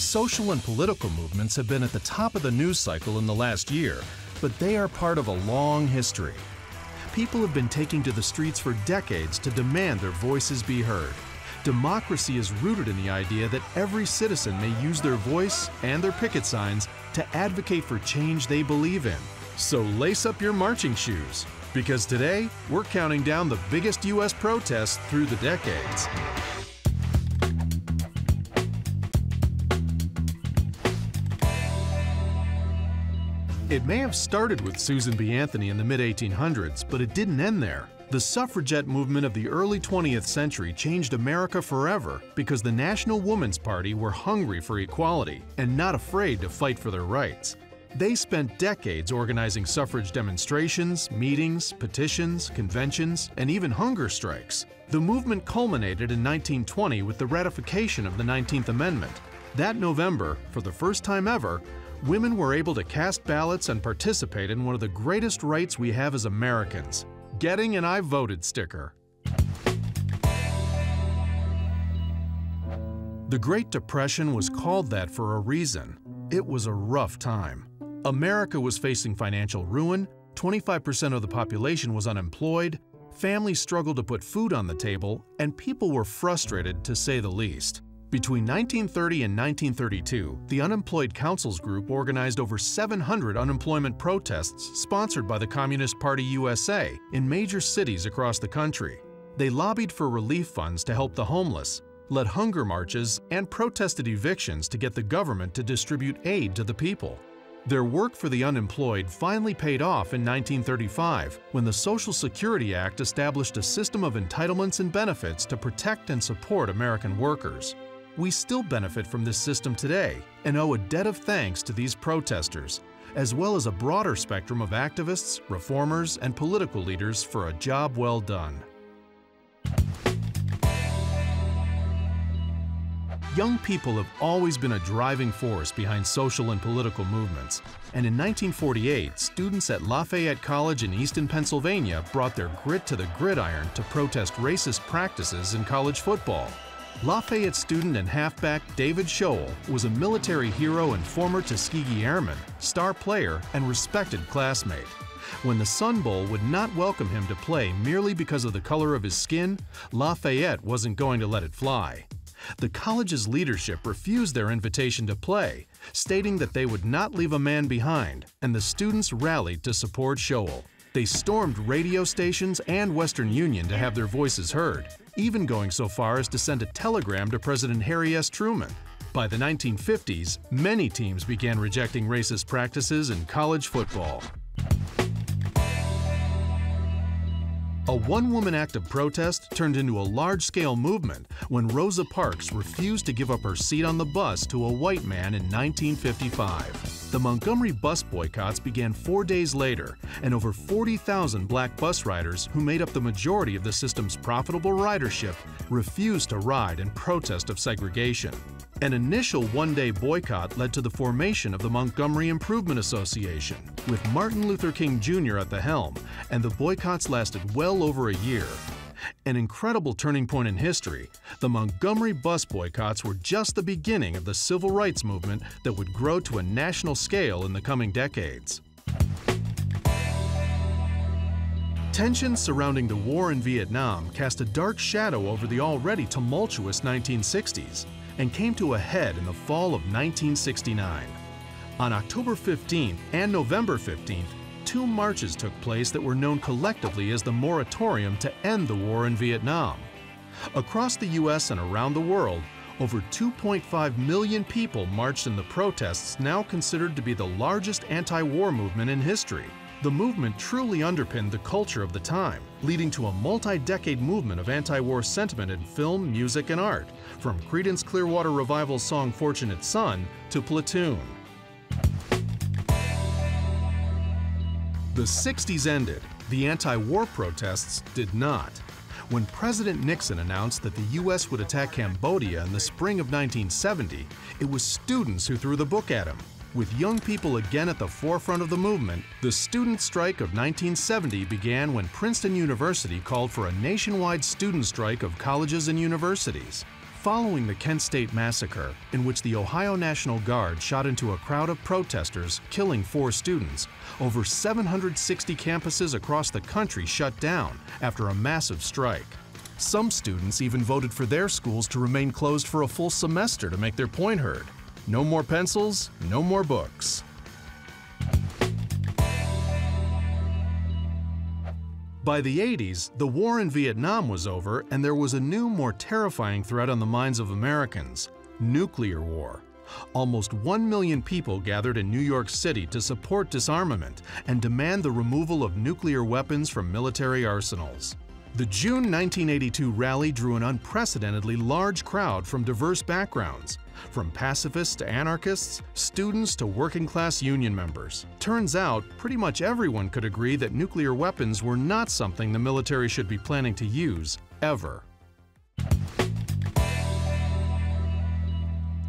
Social and political movements have been at the top of the news cycle in the last year, but they are part of a long history. People have been taking to the streets for decades to demand their voices be heard. Democracy is rooted in the idea that every citizen may use their voice and their picket signs to advocate for change they believe in. So lace up your marching shoes, because today we're counting down the biggest U.S. protests through the decades. It may have started with Susan B. Anthony in the mid-1800s, but it didn't end there. The suffragette movement of the early 20th century changed America forever because the National Woman's Party were hungry for equality and not afraid to fight for their rights. They spent decades organizing suffrage demonstrations, meetings, petitions, conventions, and even hunger strikes. The movement culminated in 1920 with the ratification of the 19th Amendment. That November, for the first time ever, women were able to cast ballots and participate in one of the greatest rights we have as Americans, getting an I voted sticker. The Great Depression was called that for a reason. It was a rough time. America was facing financial ruin, 25% of the population was unemployed, families struggled to put food on the table, and people were frustrated, to say the least. Between 1930 and 1932, the Unemployed Councils Group organized over 700 unemployment protests sponsored by the Communist Party USA in major cities across the country. They lobbied for relief funds to help the homeless, led hunger marches, and protested evictions to get the government to distribute aid to the people. Their work for the unemployed finally paid off in 1935 when the Social Security Act established a system of entitlements and benefits to protect and support American workers. We still benefit from this system today and owe a debt of thanks to these protesters, as well as a broader spectrum of activists, reformers, and political leaders for a job well done. Young people have always been a driving force behind social and political movements, and in 1948, students at Lafayette College in Easton, Pennsylvania brought their grit to the gridiron to protest racist practices in college football. Lafayette student and halfback David Scholl was a military hero and former Tuskegee Airman, star player, and respected classmate. When the Sun Bowl would not welcome him to play merely because of the color of his skin, Lafayette wasn't going to let it fly. The college's leadership refused their invitation to play, stating that they would not leave a man behind, and the students rallied to support Scholl. They stormed radio stations and Western Union to have their voices heard, even going so far as to send a telegram to President Harry S. Truman. By the 1950s, many teams began rejecting racist practices in college football. A one-woman act of protest turned into a large-scale movement when Rosa Parks refused to give up her seat on the bus to a white man in 1955. The Montgomery Bus Boycotts began 4 days later, and over 40,000 black bus riders, who made up the majority of the system's profitable ridership, refused to ride in protest of segregation. An initial one-day boycott led to the formation of the Montgomery Improvement Association, with Martin Luther King Jr. at the helm, and the boycotts lasted well over a year. An incredible turning point in history, the Montgomery bus boycotts were just the beginning of the civil rights movement that would grow to a national scale in the coming decades. Tensions surrounding the war in Vietnam cast a dark shadow over the already tumultuous 1960s and came to a head in the fall of 1969. On October 15th and November 15th, 2 marches took place that were known collectively as the Moratorium to End the War in Vietnam. Across the U.S. and around the world, over 2.5 million people marched in the protests now considered to be the largest anti-war movement in history. The movement truly underpinned the culture of the time, leading to a multi-decade movement of anti-war sentiment in film, music, and art, from Creedence Clearwater Revival's song Fortunate Son to Platoon. The 60s ended. The anti-war protests did not. When President Nixon announced that the U.S. would attack Cambodia in the spring of 1970, it was students who threw the book at him. With young people again at the forefront of the movement, the student strike of 1970 began when Princeton University called for a nationwide student strike of colleges and universities. Following the Kent State Massacre, in which the Ohio National Guard shot into a crowd of protesters, killing 4 students, over 760 campuses across the country shut down after a massive strike. Some students even voted for their schools to remain closed for a full semester to make their point heard. No more pencils, no more books. By the 80s, the war in Vietnam was over and there was a new, more terrifying threat on the minds of Americans: nuclear war. Almost 1 million people gathered in New York City to support disarmament and demand the removal of nuclear weapons from military arsenals. The June 1982 rally drew an unprecedentedly large crowd from diverse backgrounds, from pacifists to anarchists, students to working-class union members. Turns out, pretty much everyone could agree that nuclear weapons were not something the military should be planning to use, ever.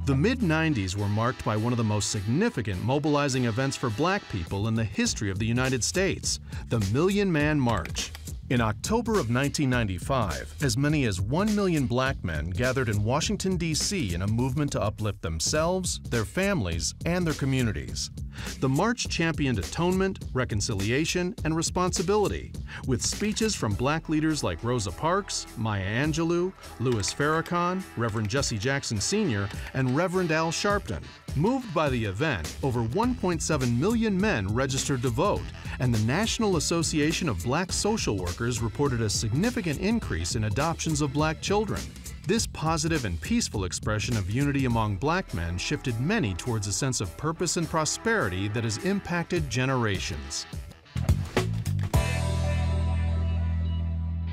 The mid-90s were marked by one of the most significant mobilizing events for Black people in the history of the United States, the Million Man March. In October of 1995, as many as 1 million Black men gathered in Washington, D.C. in a movement to uplift themselves, their families, and their communities. The march championed atonement, reconciliation, and responsibility, with speeches from Black leaders like Rosa Parks, Maya Angelou, Louis Farrakhan, Reverend Jesse Jackson Sr., and Reverend Al Sharpton. Moved by the event, over 1.7 million men registered to vote, and the National Association of Black Social Workers reported a significant increase in adoptions of Black children. This positive and peaceful expression of unity among Black men shifted many towards a sense of purpose and prosperity that has impacted generations.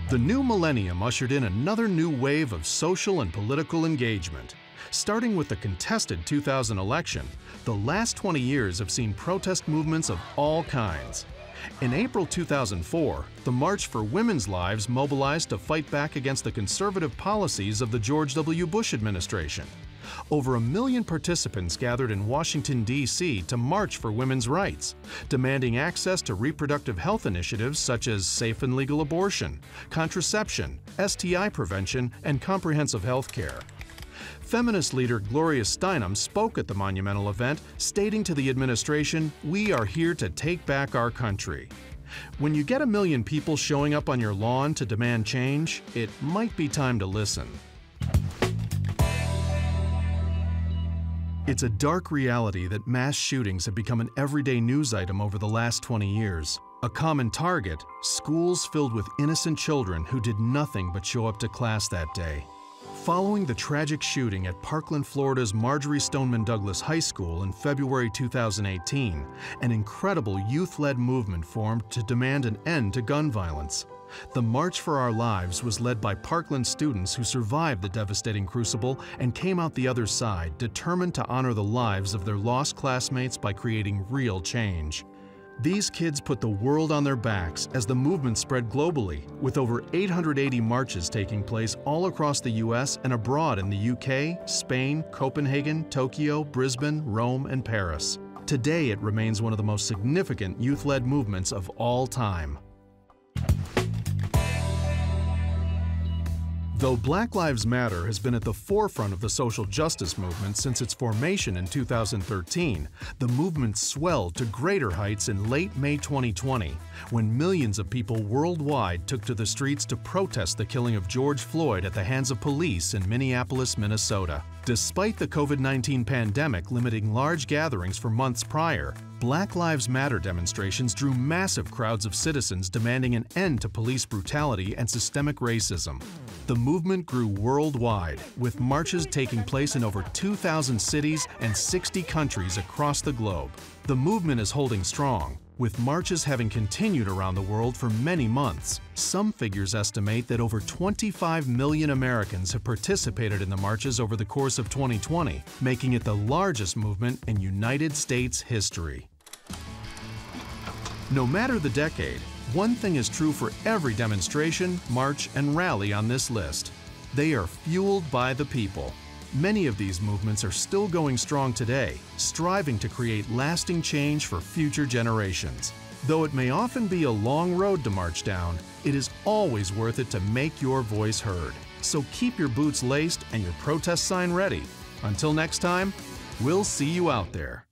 The new millennium ushered in another new wave of social and political engagement. Starting with the contested 2000 election, the last 20 years have seen protest movements of all kinds. In April 2004, the March for Women's Lives mobilized to fight back against the conservative policies of the George W. Bush administration. Over 1 million participants gathered in Washington, D.C. to march for women's rights, demanding access to reproductive health initiatives such as safe and legal abortion, contraception, STI prevention, and comprehensive health care. Feminist leader Gloria Steinem spoke at the monumental event, stating to the administration, "We are here to take back our country." When you get 1 million people showing up on your lawn to demand change, it might be time to listen. It's a dark reality that mass shootings have become an everyday news item over the last 20 years. A common target, schools filled with innocent children who did nothing but show up to class that day. Following the tragic shooting at Parkland, Florida's Marjory Stoneman Douglas High School in February 2018, an incredible youth-led movement formed to demand an end to gun violence. The March for Our Lives was led by Parkland students who survived the devastating crucible and came out the other side, determined to honor the lives of their lost classmates by creating real change. These kids put the world on their backs as the movement spread globally, with over 880 marches taking place all across the U.S. and abroad in the UK, Spain, Copenhagen, Tokyo, Brisbane, Rome, and Paris. Today, it remains one of the most significant youth-led movements of all time. Though Black Lives Matter has been at the forefront of the social justice movement since its formation in 2013, the movement swelled to greater heights in late May 2020, when millions of people worldwide took to the streets to protest the killing of George Floyd at the hands of police in Minneapolis, Minnesota. Despite the COVID-19 pandemic limiting large gatherings for months prior, Black Lives Matter demonstrations drew massive crowds of citizens demanding an end to police brutality and systemic racism. The movement grew worldwide, with marches taking place in over 2,000 cities and 60 countries across the globe. The movement is holding strong, with marches having continued around the world for many months. Some figures estimate that over 25 million Americans have participated in the marches over the course of 2020, making it the largest movement in United States history. No matter the decade, one thing is true for every demonstration, march, and rally on this list. They are fueled by the people. Many of these movements are still going strong today, striving to create lasting change for future generations. Though it may often be a long road to march down, it is always worth it to make your voice heard. So keep your boots laced and your protest sign ready. Until next time, we'll see you out there.